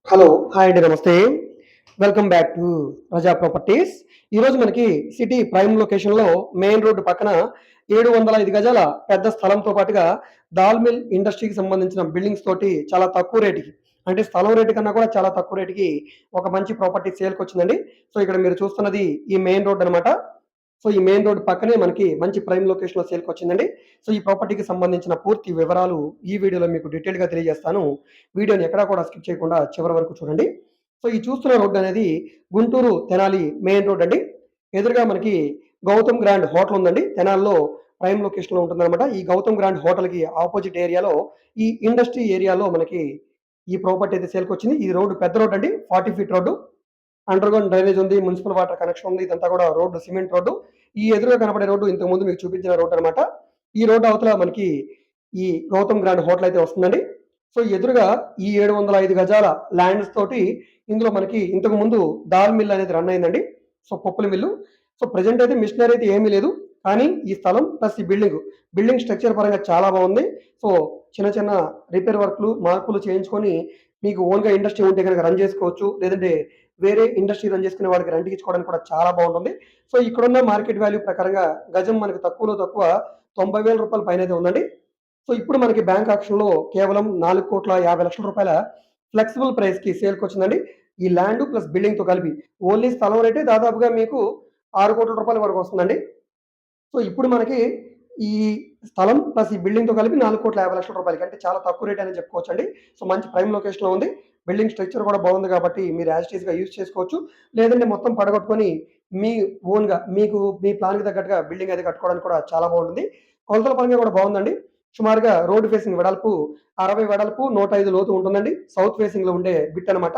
Hello. Hi అండి. నమస్తే. Welcome back to ప్రజా ప్రాపర్టీస్. ఈరోజు మనకి సిటీ ప్రైమ్ లొకేషన్‌లో మెయిన్ రోడ్ పక్కన 705 గజాల పెద్ద స్థలంతో పాటుగా దాల్ మిల్ ఇండస్ట్రీకి సంబంధించిన బిల్డింగ్స్ తోటి చాలా తక్కువ రేట్‌కి, అంటే స్థలం రేట్ కన్నా కూడా చాలా తక్కువ రేట్‌కి ఒక మంచి ప్రాపర్టీ సేల్‌కొచ్చిందండి. సో, ఇక్కడ మీరు చూస్తున్నది ఈ మెయిన్ రోడ్ అనమాట. సో, ఈ మెయిన్ రోడ్ పక్కనే మనకి మంచి ప్రైమ్ లొకేషన్‌లో సేల్‌కొచ్చిందండి. సో, ఈ ప్రాపర్టీకి సంబంధించిన పూర్తి వివరాలు ఈ వీడియోలో మీకు డీటెయిల్‌గా తెలియజేస్తాను. వీడియోని ఎక్కడా కూడా స్కిప్ చేయకుండా చివరి వరకు చూడండి. సో, ఈ చూస్తున్న రోడ్ అనేది గుంటూరు తెనాలి మెయిన్ రోడ్ అండి. ఎదురుగా మనకి గౌతమ్ గ్రాండ్ హోటల్ ఉందండి. తెనాలిలో ప్రైమ్ లొకేషన్‌లో ఉంటుందన్నమాట. ఈ గౌతమ్ గ్రాండ్ హోటల్‌కి ఆపోజిట్ ఏరియాలో ఈ ఇండస్ట్రీ ఏరియాలో మనకి ఈ ప్రాపర్టీ అయితే సేల్‌కొచ్చింది. ఈ రోడ్ పెద్ద రోడ్ అండి. 40 feet road. Under ground drainage ఉంది. మున్సిపల్ వాటర్ కనెక్షన్ ఉంది. ఇదంతా కూడా రోడ్డు సిమెంట్ రోడ్డు. ఈ ఎదురుగా కనపడే రోడ్డు ఇంతకుముందు మీకు చూపించిన రోడ్ అనమాట. ఈ రోడ్డు అవతల మనకి ఈ గౌతమ్ గ్రాండ్ హోటల్ అయితే వస్తుందండి. సో, ఎదురుగా ఈ 705 గజాల ల్యాండ్స్ తోటి ఇందులో మనకి ఇంతకు ముందు దాల్ మిల్ అనేది రన్ అయిందండి. సో, పప్పుల మిల్లు. సో, ప్రెజెంట్ అయితే మిషనరీ అయితే ఏమీ లేదు. కానీ ఈ స్థలం ప్లస్ ఈ బిల్డింగ్ స్ట్రక్చర్ పరంగా చాలా బాగుంది. సో, చిన్న చిన్న రిపేర్ వర్క్‌లు, మార్పులు చేయించుకొని మీకు ఓన్‌గా ఇండస్ట్రీ ఉంటే గనక రన్ చేసుకోవచ్చు. లేదంటే వేరే ఇండస్ట్రీ రన్ చేసుకునే వాళ్ళకి రెంట్‌కి ఇచ్చుకోవడానికి కూడా చాలా బాగుంటుంది. సో, ఇక్కడున్న మార్కెట్ వాల్యూ ప్రకారంగా గజం మనకి తక్కువలో తక్కువ రూ. 90,000 పైనైతే ఉందండి. సో, ఇప్పుడు మనకి బ్యాంక్ ఆక్షన్‌లో కేవలం రూ. 4,50,00,000 ఫ్లెక్సిబుల్ ప్రైస్‌కి సేల్‌కొచ్చిందండి. ఈ ల్యాండ్ ప్లస్ బిల్డింగ్‌తో కలిపి. ఓన్లీ స్థలం రేటే దాదాపుగా మీకు రూ. 6,00,00,000 వరకు వస్తుందండి. సో, ఇప్పుడు మనకి ఈ స్థలం ప్లస్ ఈ బిల్డింగ్‌తో కలిపి రూ. 4,50,00,000 అంటే చాలా తక్కువ రేట్ అని చెప్పుకోవచ్చండి. సో, మంచి ప్రైమ్ లొకేషన్‌లో ఉంది. బిల్డింగ్ స్ట్రక్చర్ కూడా బాగుంది కాబట్టి మీరు యాజ్ ఇట్ ఈస్‌గా యూజ్ చేసుకోవచ్చు. లేదంటే మొత్తం పడగొట్టుకొని మీ ఓన్‌గా మీకు మీ ప్లాన్‌కి తగ్గట్టుగా బిల్డింగ్ అది కట్టుకోవడానికి కూడా చాలా బాగుంటుంది. కొలతల పరంగా కూడా బాగుందండి. సుమారుగా రోడ్ ఫేసింగ్ వెడల్పు 60 వెడల్పు, 105 లోతు ఉంటుందండి. సౌత్ ఫేసింగ్‌లో ఉండే బిట్ అనమాట.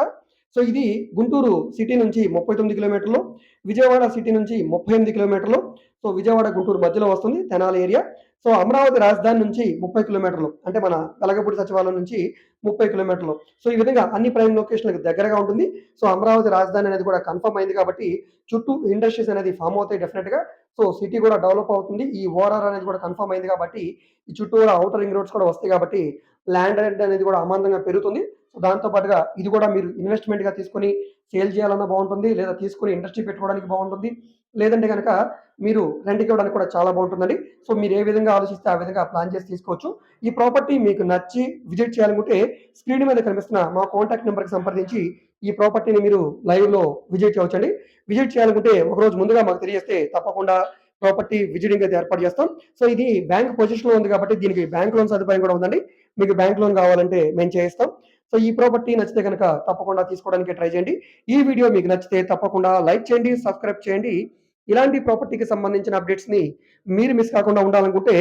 సో, ఇది గుంటూరు సిటీ నుంచి 39 కిలోమీటర్లు, విజయవాడ సిటీ నుంచి 38 కిలోమీటర్లు. సో, విజయవాడ, గుంటూరు మధ్యలో వస్తుంది తెనాలి ఏరియా. సో, అమరావతి రాజధాని నుంచి 30 కిలోమీటర్లు. అంటే మన వెలగపూడి సచివాలయం నుంచి 30 కిలోమీటర్లు. సో, ఈ విధంగా అన్ని ప్రైమ్ లొకేషన్‌లకు దగ్గరగా ఉంటుంది. సో, అమరావతి రాజధాని అనేది కూడా కన్ఫర్మ్ అయింది కాబట్టి చుట్టూ ఇండస్ట్రీస్ అనేది ఫార్మ్ అవుతాయి డెఫినిట్‌గా. సో, సిటీ కూడా డెవలప్ అవుతుంది. ఈ ఓఆర్ఆర్ అనేది కూడా కన్ఫర్మ్ అయింది కాబట్టి ఈ చుట్టూ కూడా ఔటర్ రింగ్ రోడ్స్ కూడా వస్తాయి కాబట్టి ల్యాండ్ రెంట్ అనేది కూడా అమాంతంగా పెరుగుతుంది. సో, దాంతో పాటుగా ఇది కూడా మీరు ఇన్వెస్ట్‌మెంట్‌గా తీసుకొని సేల్ చేయాలన్నా బాగుంటుంది. లేదా తీసుకొని ఇండస్ట్రీ పెట్టుకోవడానికి బాగుంటుంది. లేదంటే గనక మీరు రెంట్‌కి ఇవ్వడానికి కూడా చాలా బాగుంటుందండి. సో, మీరు ఏ విధంగా ఆలోచిస్తే ఆ విధంగా ప్లాన్ చేసి తీసుకోవచ్చు. ఈ ప్రాపర్టీ మీకు నచ్చి విజిట్ చేయాలనుకుంటే స్క్రీన్ మీద కనిపిస్తున్న మా కాంటాక్ట్ నంబర్‌కి సంప్రదించి ఈ ప్రాపర్టీని మీరు లైవ్‌లో విజిట్ చేయవచ్చండి. విజిట్ చేయాలనుకుంటే ఒకరోజు ముందుగా మాకు తెలియజేస్తే తప్పకుండా ప్రాపర్టీ విజిటింగ్ అయితే ఏర్పాటు చేస్తాం. సో, ఇది బ్యాంక్ పొజిషన్‌లో ఉంది కాబట్టి దీనికి బ్యాంక్ లోన్ సదుపాయం కూడా ఉందండి. మీకు బ్యాంక్ లోన్ కావాలంటే మేము చేయిస్తాం. సో, ఈ ప్రాపర్టీ నచ్చితే గనక తప్పకుండా తీసుకోవడానికి ట్రై చేయండి. ఈ వీడియో మీకు నచ్చితే తప్పకుండా లైక్ చేయండి, సబ్స్క్రైబ్ చేయండి. ఇలాంటి ప్రాపర్టీకి సంబంధించిన అప్డేట్స్‌ని మీరు మిస్ కాకుండా ఉండాలనుకుంటే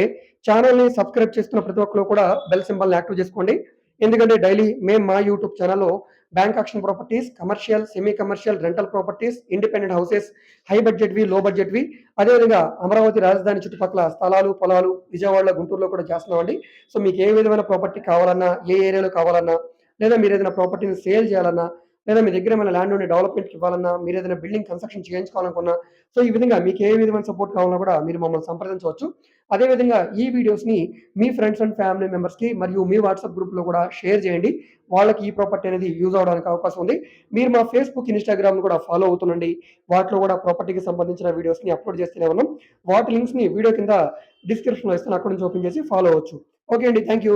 ఛానెల్‌ని సబ్స్క్రైబ్ చేస్తున్న ప్రతి ఒక్కరు కూడా బెల్ సింబల్‌ని యాక్టివ్ చేసుకోండి. ఎందుకంటే డైలీ మేము మా యూట్యూబ్ ఛానెల్‌లో bank auction properties, commercial, semi commercial, rental properties, independent houses, high బడ్జెట్‌వి, లో బడ్జెట్‌వి, అదేవిధంగా అమరావతి రాజధాని చుట్టుపక్కల స్థలాలు, పొలాలు విజయవాడలో, గుంటూరులో కూడా చేస్తున్నామండి. సో, మీకు ఏ విధమైన ప్రాపర్టీ కావాలన్నా, ఏ ఏరియాలో కావాలన్నా, లేదా మీరేదైనా ప్రాపర్టీని సేల్ చేయాలన్నా, లేదా మీ దగ్గర ఏమైనా ల్యాండ్ ఉండి డెవలప్‌మెంట్‌కి ఇవ్వాలన్నా, మీరేదైనా బిల్డింగ్ కన్‌స్ట్రక్షన్ చేయించుకోవాలనుకున్నా, సో, ఈ విధంగా మీకు ఏ విధమైన సపోర్ట్ కావాలన్నా కూడా మీరు మమ్మల్ని సంప్రదించవచ్చు. అదేవిధంగా ఈ వీడియోస్‌ని మీ ఫ్రెండ్స్ అండ్ ఫ్యామిలీ మెంబర్స్‌కి మరియు మీ వాట్సాప్ గ్రూప్‌లో కూడా షేర్ చేయండి. వాళ్ళకి ఈ ప్రాపర్టీ అనేది యూజ్ అవ్వడానికి అవకాశం ఉంది. మీరు మా ఫేస్‌బుక్, ఇన్‌స్టాగ్రామ్‌ని కూడా ఫాలో అవుతుండండి. వాటిలో కూడా ప్రాపర్టీకి సంబంధించిన వీడియోస్‌ని అప్‌లోడ్ చేస్తూనే ఉన్నాం. వాటి లింక్స్‌ని వీడియో కింద డిస్క్రిప్షన్‌లో ఇస్తాను. అక్కడి నుంచి ఓపెన్ చేసి ఫాలో అవ్వచ్చు. ఓకే అండి. Thank you.